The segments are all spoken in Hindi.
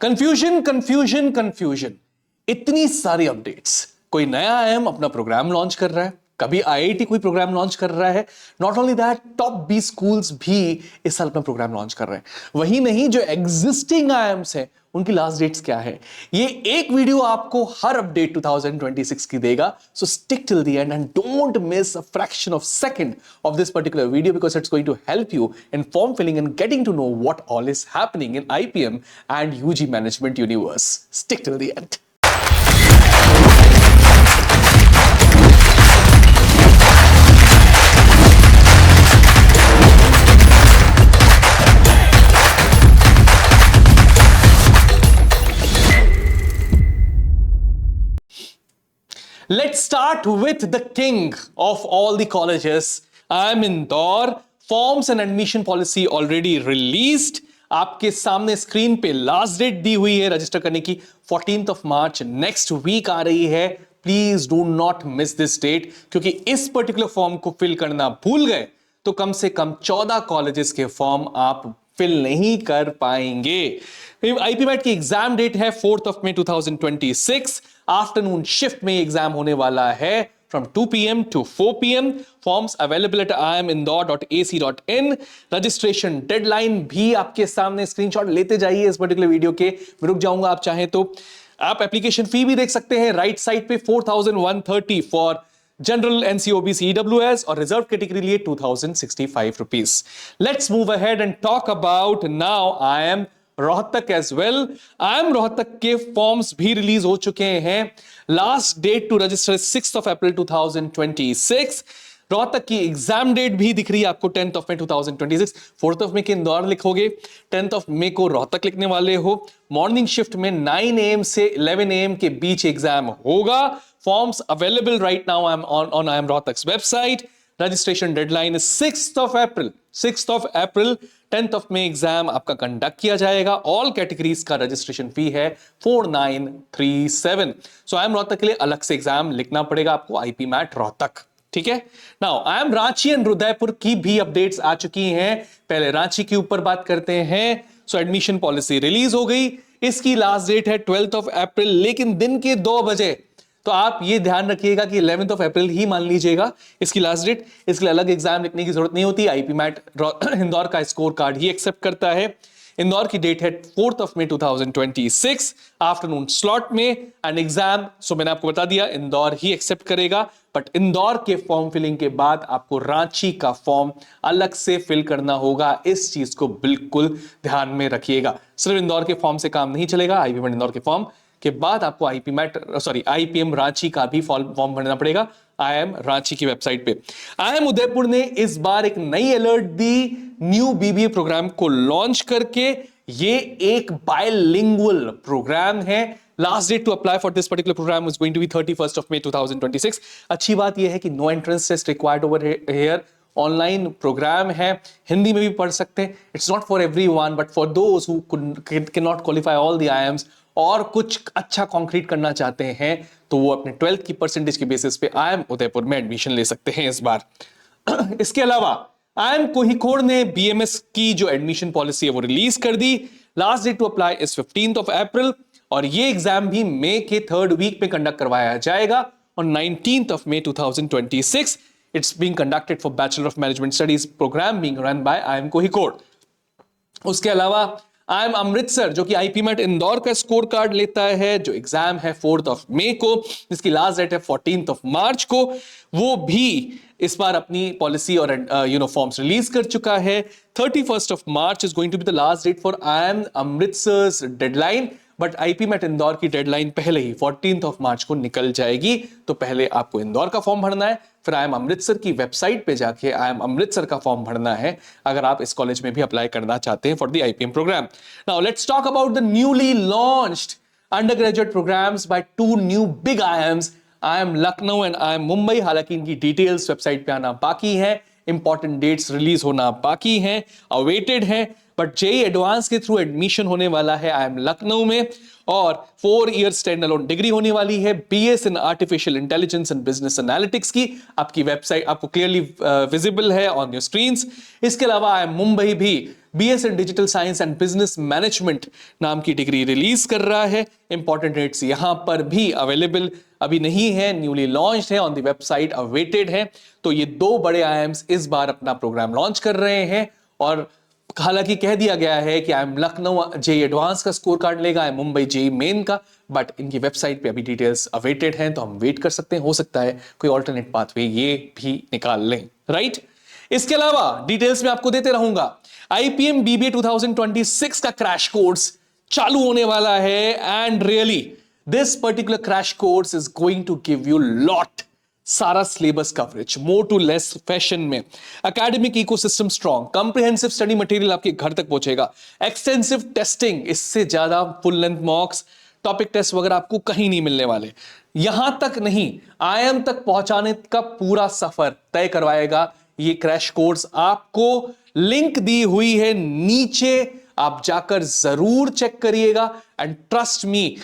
कंफ्यूजन कंफ्यूजन कंफ्यूजन, इतनी सारी अपडेट्स। कोई नया आईएम अपना प्रोग्राम लॉन्च कर रहा है, कभी आईआईटी कोई प्रोग्राम लॉन्च कर रहा है। Not only that, top 20 schools भी इस साल अपना प्रोग्राम लॉन्च कर रहे हैं। वही नहीं, जो एग्जिस्टिंग आईएम्स हैं उनकी लास्ट डेट्स क्या है, ये एक वीडियो आपको हर अपडेट 2026 की देगा। So stick till the end don't miss a fraction of second of this particular video, because it's going to help you in form filling and getting to know what all is happening in IPM and UG management universe. Stick till the end. Let's start with the king of all the colleges. IIM Indore. Forms and admission policy already released. आपके सामने स्क्रीन पे लास्ट डेट दी हुई है रजिस्टर करने की, 14th of March, next week आ रही है। Please do not miss this date, क्योंकि इस पर्टिकुलर फॉर्म को फिल करना भूल गए तो कम से कम 14 कॉलेजेस के फॉर्म आप फिल नहीं कर पाएंगे। आईपीमैट की एग्जाम डेट है 4th of May 2026। Afternoon shift में एग्जाम होने वाला है from 2 p.m. to 4 p.m. Forms available at iimindore.ac.in. Registration deadline भी आपके सामने, स्क्रीनशॉट लेते जाइए इस पर्टिकुलर वीडियो के, मैं रुक जाऊंगा आप चाहें तो। आप एप्लीकेशन फी भी देख सकते हैं राइट साइड पे, 4130 फॉर जनरल एनसीओबीसी ईडब्ल्यूएस और रिजर्व कैटेगरी लिए 2065 rupees. Let's move ahead and talk about now IIM Rohtak as well. IIM Rohtak के फॉर्म्स भी रिलीज हो चुके हैं। Last date to register 6th of April 2026। Rohtak की एग्जाम डेट भी दिख रही है आपको 10th of May 2026। 4th of May के इंदौर लिखोगे, 10th of May को रोहतक लिखने वाले हो। मॉर्निंग शिफ्ट में 9 AM से 11 AM के बीच एग्जाम होगा। Forms available right now on IIM Rohtak's website. Registration deadline is 6th of April। 6th of April, 10th of May exam आपका कंडक्ट किया जाएगा। ऑल कैटेगरीज का रजिस्ट्रेशन फी है 4937। सो IIM रोहतक के लिए अलग से एग्जाम लिखना पड़ेगा आपको, आईपीमैट रोहतक, ठीक है। Now IIM Ranchi and Udaipur की भी अपडेट्स आ चुकी हैं। पहले रांची के ऊपर बात करते हैं। सो एडमिशन पॉलिसी रिलीज हो गई, इसकी लास्ट डेट है 12th of April, लेकिन दिन के 2 बजे। तो आप ये ध्यान रखिएगा कि 11th of April ही मान लीजिएगा इसकी लास्ट डेट। इसके लिए अलग एग्जाम लिखने की जरूरत नहीं होती, आईपीमैट इंदौर का स्कोर कार्ड ही एक्सेप्ट करता है। इंदौर की डेट है 4th of May 2026, afternoon slot में एंड एग्जाम। सो मैंने आपको बता दिया इंदौर ही एक्सेप्ट करेगा, बट इंदौर के फॉर्म फिलिंग के बाद आपको रांची का फॉर्म अलग से फिल करना होगा। इस चीज को बिल्कुल ध्यान में रखिएगा। सिर्फ इंदौर के फॉर्म से काम नहीं चलेगा, आईपीएम इंदौर के फॉर्म के बाद आपको आईपीएम रांची का भी फॉर्म भरना पड़ेगा आईएम रांची की वेबसाइट पे। आईएम उदयपुर ने इस बार एक नई अलर्ट दी न्यू बीबीए प्रोग्राम को लॉन्च करके। ये एक बायलिंगुअल प्रोग्राम है। Last date to apply for this particular program is going to be 31st of May 2026। अच्छी बात यह है कि no entrance test required over here. Online program है, हिंदी में भी पढ़ सकते हैं। It's not for everyone but for those who can not qualify all the IIMs और कुछ अच्छा कॉन्क्रीट करना चाहते हैं तो वो अपने 12th की परसेंटेज के बेसिस पे आईएम उदयपुर में एडमिशन ले सकते हैं इस बार। इसके अलावा आईएम कोझिकोड ने बीएमएस की जो एडमिशन पॉलिसी है वो रिलीज कर दी। Last date to apply is 15th of April और ये एग्जाम भी मई के 3rd वीक में कंडक्ट करवाया जाएगा। On 19th of May 2026 it's being conducted for Bachelor of Management Studies program being run by IIM Kozhikode. उसके अलावा IIM अमृतसर जो कि आईपीमैट इंदौर का स्कोर कार्ड लेता है, जो एग्जाम है 4th of May को, जिसकी लास्ट डेट है 14th of March को, वो भी इस बार अपनी पॉलिसी और फॉर्म्स रिलीज कर चुका है। 31st of March is going to be the last date for IIM Amritsar deadline, but IPMAT Indore की डेडलाइन पहले ही 14th of March को निकल जाएगी। तो पहले आपको इंदौर का फॉर्म भरना है, फिर IIM अमृतसर की वेबसाइट पे जाके IIM अमृतसर का फॉर्म भरना है अगर आप इस कॉलेज में भी अप्लाई करना चाहते हैं for the IPM program. Now let's talk about the newly launched undergraduate programs by 2 new big IIMs, IIM Lucknow and IIM Mumbai. हालांकि इनकी डिटेल्स वेबसाइट पे आना बाकी है, इंपॉर्टेंट डेट्स रिलीज होना बाकी हैं, अवेटेड हैं, बट जेईई एडवांस के थ्रू एडमिशन होने वाला है IIM लखनऊ में और 4 ईयर स्टैंड अलोन डिग्री होने वाली है BS in artificial intelligence and business analytics की। आपकी वेबसाइट आपको क्लियरली विजिबल है ऑन योर स्क्रीन्स। इसके अलावा IIM मुंबई भी BS in digital science and business management नाम की डिग्री रिलीज कर रहा है। इंपॉर्टेंट डेट्स यहां पर भी अवेलेबल अभी नहीं है, न्यूली लॉन्च है, ऑन द वेबसाइट अवेटेड है। तो ये दो बड़े आईआईएम्स इस बार अपना प्रोग्राम लॉन्च कर रहे हैं और हालांकि कह दिया गया है कि आईएम लखनऊ जेई एडवांस का स्कोर कार्ड लेगा, आईएम मुंबई जेई मेन का, बट इनकी वेबसाइट पे अभी डिटेल्स अवेटेड हैं, तो हम वेट कर सकते हैं। हो सकता है कोई ऑल्टरनेट पाथवे ये भी निकाल लें, राइट। इसके अलावा डिटेल्स में आपको देते रहूंगा। आईपीएम बीबीए 2026 का क्रैश कोर्स चालू होने वाला है and really this particular crash course is going to give you lot सारा syllabus coverage, more to less fashion में, academic ecosystem strong, comprehensive study material आपके घर तक पहुंचेगा, एक्सटेंसिव टेस्टिंग, इससे ज्यादा full length mocks, topic test वगैरह आपको कहीं नहीं मिलने वाले। यहां तक नहीं, आईएम तक पहुंचाने का पूरा सफर तय करवाएगा ये क्रैश कोर्स। आपको लिंक दी हुई है नीचे, आप जाकर जरूर चेक करिएगा and trust me,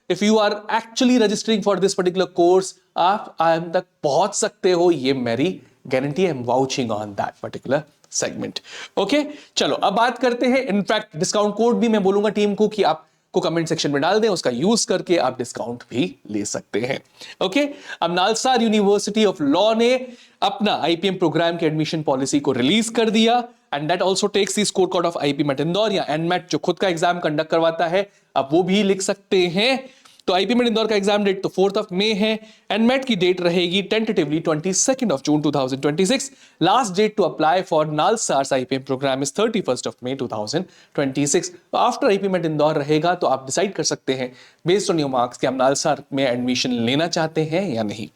if you are actually registering for this particular course, आप आईएम तक पहुंच सकते हो, ये मेरी गारंटी है। Vouching on that particular segment. Okay, चलो अब बात करते हैं। इनफैक्ट डिस्काउंट कोड भी मैं बोलूंगा टीम को कि आपको कमेंट सेक्शन में डाल दें, उसका यूज करके आप डिस्काउंट भी ले सकते हैं। ओके, अब नालसार यूनिवर्सिटी ऑफ लॉ ने अपना आईपीएम प्रोग्राम के एडमिशन पॉलिसी को रिलीज कर दिया and that also takes the score card of IPMAT Indore या एनमेट जो खुद का एग्जाम कंडक्ट करवाता है, अब वो भी लिख सकते हैं। तो आईपीमेट इंदौर का एग्जाम डेट तो 4th ऑफ मई है, एनमेट की डेट रहेगी tentatively 22nd of June 2026। Last date to apply for NALSAR's IPM program is 31st of May 2026। तो आफ्टर आईपीमेट इंदौर रहेगा तो आप डिसाइड कर सकते हैं बेस्ड ऑन योर मार्क्स कि आप नालसार में एडमिशन लेना चाहते हैं या नहीं।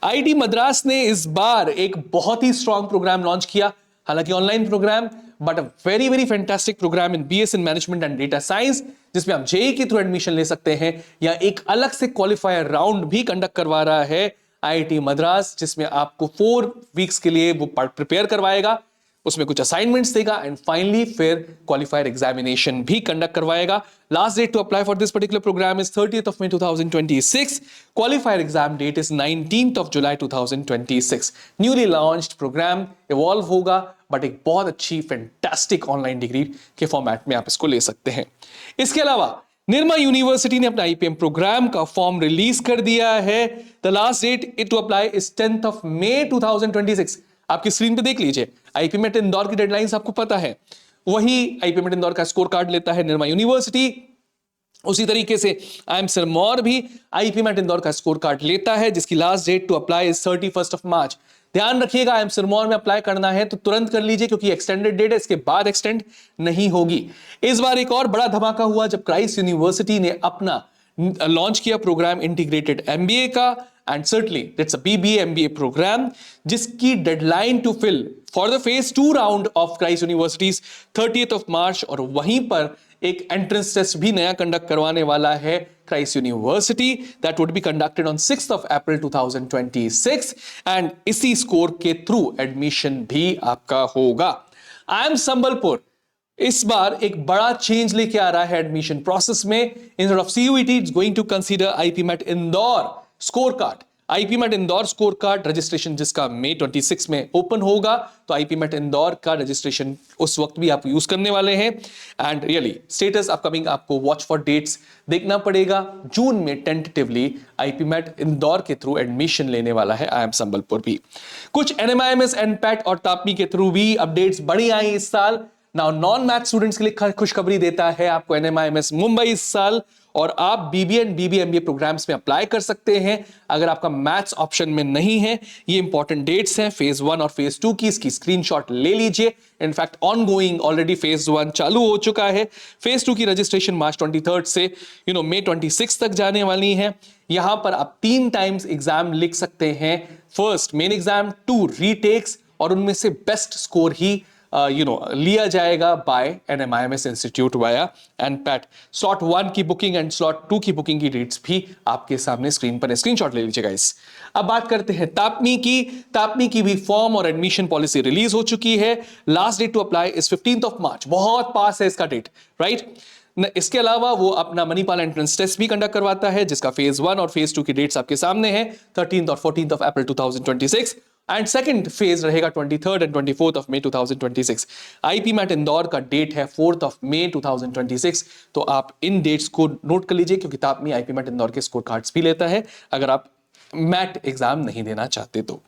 आईआईटी मद्रास ने इस बार एक बहुत ही स्ट्रॉन्ग प्रोग्राम लॉन्च किया, हालांकि online program, but a very very fantastic program in BS in management and data science, जिसमें आप जेई के थ्रू एडमिशन ले सकते हैं या एक अलग से क्वालिफायर राउंड भी कंडक्ट करवा रहा है आईआईटी मद्रास, जिसमें आपको 4 वीक्स के लिए वो प्रिपेयर करवाएगा, उसमें कुछ असाइनमेंट्स देगा एंड फाइनली फिर क्वालिफायर एग्जामिनेशन भी कंडक्ट करवाएगा। Last date to apply for this particular program is 30th of May 2026। Qualifier exam date is 19th of July 2026। Newly launched program evolve होगा, बट एक बहुत अच्छी फैंटास्टिक ऑनलाइन डिग्री के फॉर्मेट में आप इसको ले सकते हैं। इसके अलावा निर्मा यूनिवर्सिटी ने अपना आईपीएम प्रोग्राम का फॉर्म रिलीज कर दिया है। The last date to apply is 10th of May 2026। आपकी स्क्रीन पे देख लीजिए, आईपीमेट इंदौर की डेडलाइंस आपको पता है, वही आईपीमेट इंदौर का स्कोर कार्ड लेता है निर्मा यूनिवर्सिटी। उसी तरीके से आईएम सिरमौर भी आईपीमेट इंदौर का स्कोर कार्ड लेता है, जिसकी last date to apply is 31st of March. ध्यान रखिएगा, आईएम सिरमौर में अप्लाई करना है तो तुरंत कर लीजिए, क्योंकि एक्सटेंडेड डेट है, इसके बाद एक्सटेंड नहीं होगी। इस बार एक और बड़ा धमाका हुआ जब क्राइस्ट यूनिवर्सिटी ने अपना लॉन्च किया प्रोग्राम इंटीग्रेटेड एमबीए का, and certainly it's a BBA MBA program जिसकी deadline to fill for the phase 2 round of Christ university's 30th of March, और वहीं पर एक एंट्रेंस टेस्ट भी नया कंडक्ट करवाने वाला है Christ university, that would be conducted on 6th of April 2026 and इसी स्कोर के थ्रू एडमिशन भी आपका होगा। आईएम संबलपुर इस बार एक बड़ा चेंज लेके आ रहा है एडमिशन प्रोसेस में। Instead of CUET it's going to consider IPMAT Indore score card. IPMAT Indore score card registration जिसका मई 26 में ओपन होगा, तो आईपीमेट इंदौर का रजिस्ट्रेशन उस वक्त भी आप यूज करने वाले हैं। एंड रियली स्टेटस अपकमिंग आपको वॉच फॉर डेट्स देखना पड़ेगा। जून में टेंटेटिवली आईपीमेट इंदौर के थ्रू एडमिशन लेने वाला है आईएम संबलपुर भी। कुछ एनएमआईएमएस, एनपैट और तापी के थ्रू भी अपडेट्स बड़ी आई इस साल। नाउ नॉन मैथ स्टूडेंट्स के लिए खुशखबरी देता है आपको एनएमआईएमएस मुंबई इस साल, और आप बीबीए एंड बीबीएमबीए प्रोग्राम्स में अप्लाई कर सकते हैं अगर आपका मैथ्स ऑप्शन में नहीं है। ये इंपॉर्टेंट डेट्स हैं फेज 1 और फेज 2 की, इसकी स्क्रीनशॉट ले लीजिए। इनफैक्ट ऑनगोइंग ऑलरेडी फेज 1 चालू हो चुका है, फेज 2 की रजिस्ट्रेशन मार्च 23 से मई 26 तक जाने वाली है। यहां पर आप 3 टाइम्स एग्जाम लिख सकते हैं, फर्स्ट मेन एग्जाम, 2 रीटेक्स, और उनमें से बेस्ट स्कोर ही लिया जाएगा by NMIMS institute via NPAT. Slot 1 की बुकिंग एंड स्लॉट 2 की बुकिंग की डेट्स भी आपके सामने स्क्रीन पर, स्क्रीनशॉट ले लीजिएगा इस। अब बात करते हैं तापनी की। तापनी की भी फॉर्म और एडमिशन पॉलिसी रिलीज हो चुकी है। Last date to apply is 15th of March, बहुत पास है इसका डेट, राइट। इसके अलावा वो अपना मणिपाल एंट्रेंस टेस्ट भी कंडक्ट करवाता है, जिसका फेज 1 और फेज 2 की डेट्स आपके सामने है, 13th और 14th of April 2026। And second phase रहेगा 23rd and 24th of May 2026। IPMAT Indore का डेट है 4th ऑफ मई 2026, तो आप इन डेट्स को नोट कर लीजिए, क्योंकि किताब में आईपी मैट इंदौर के स्कोर कार्ड्स भी लेता है अगर आप मैट एग्जाम नहीं देना चाहते तो।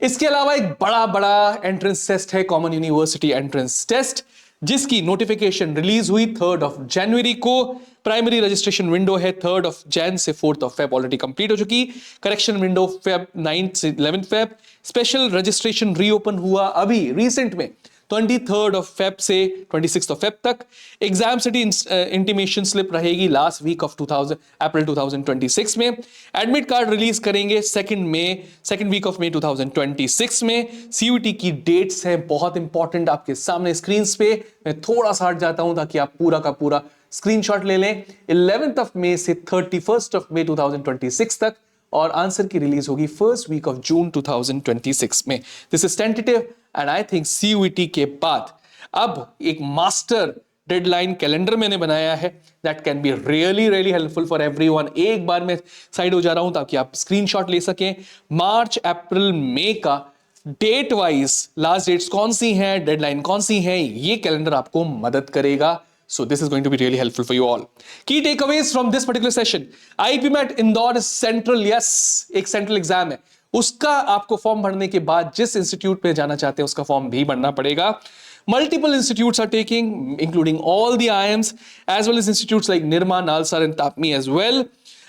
इसके अलावा एक बड़ा एंट्रेंस टेस्ट है, कॉमन यूनिवर्सिटी एंट्रेंस टेस्ट, जिसकी नोटिफिकेशन रिलीज हुई 3rd ऑफ जनवरी को। प्राइमरी रजिस्ट्रेशन विंडो है 3rd ऑफ जैन से 4th of Feb already complete हो चुकी। करेक्शन विंडो फेब 9th से 11th Feb. Special registration reopen हुआ अभी रिसेंट में 23rd ऑफ फेब से 26th ऑफ फेब तक। एग्जाम सिटी इंटीमेशन स्लिप रहेगी लास्ट वीक ऑफ अप्रैल 2026 में। एडमिट कार्ड रिलीज करेंगे सेकंड वीक ऑफ मई 2026 में। सीयूटी की डेट्स हैं बहुत इंपॉर्टेंट, आपके सामने स्क्रीन पे। मैं थोड़ा सा हट जाता हूं ताकि आप पूरा का पूरा स्क्रीनशॉट ले लें। 11th ऑफ मई से 31st ऑफ मई 2026 तक, और आंसर की रिलीज होगी फर्स्ट वीक ऑफ जून 2026 में। This is tentative and I think CUET के बाद अब एक मास्टर डेडलाइन कैलेंडर मैंने बनाया है that can be really helpful for everyone. एक बार मैं साइड हो जा रहा हूं ताकि आप स्क्रीनशॉट ले सकें। मार्च अप्रैल मई का डेट वाइज लास्ट डेट्स कौन सी हैं, डेडलाइन कौन सी हैं, ये कैलेंडर आपको मदद करेगा। So this is going to be really helpful for you all. Key takeaways from this particular session. IPMAT Indore central, yes, एक सेंट्रल एग्जाम है, उसका आपको फॉर्म भरने के बाद जिस इंस्टीट्यूट में जाना चाहते हैं उसका फॉर्म भी भरना पड़ेगा। Multiple institutes are taking, including all the IIMs, as well as institutes like Nirma, Nalsar and TAPMI as well.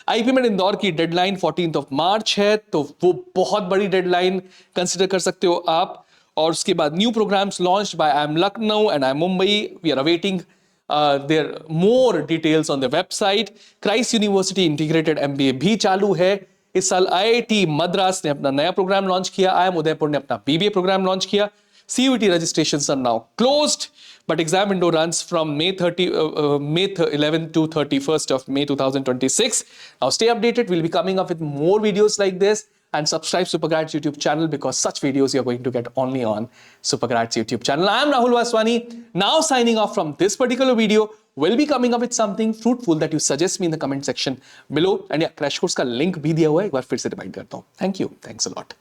IPMAT Indore की डेडलाइन 14th ऑफ मार्च है, तो वो बहुत बड़ी डेडलाइन कंसिडर कर सकते हो आप। और उसके बाद new programs launched by IIM Lucknow and IIM Mumbai, we are awaiting there more details on the website. Christ university integrated MBA भी चालू है। इस साल IIT मद्रास ने अपना नया प्रोग्राम लॉन्च किया, IIM उदयपुर ने अपना BBA प्रोग्राम लॉन्च किया। CUET registrations are now closed, but exam window runs from May 11th to 31st of May 2026. Now stay updated. We'll be coming up with more videos like this, and subscribe Supergrads YouTube channel, because such videos you're going to get only on Supergrads YouTube channel. I am Rahul Vaswani, now signing off from this particular video. We'll be coming up with something fruitful that you suggest me in the comment section below. And yeah, crash course का link भी दिया हुआ है, एक बार फिर से रिमाइंड करता हूँ। Thank you. Thanks a lot.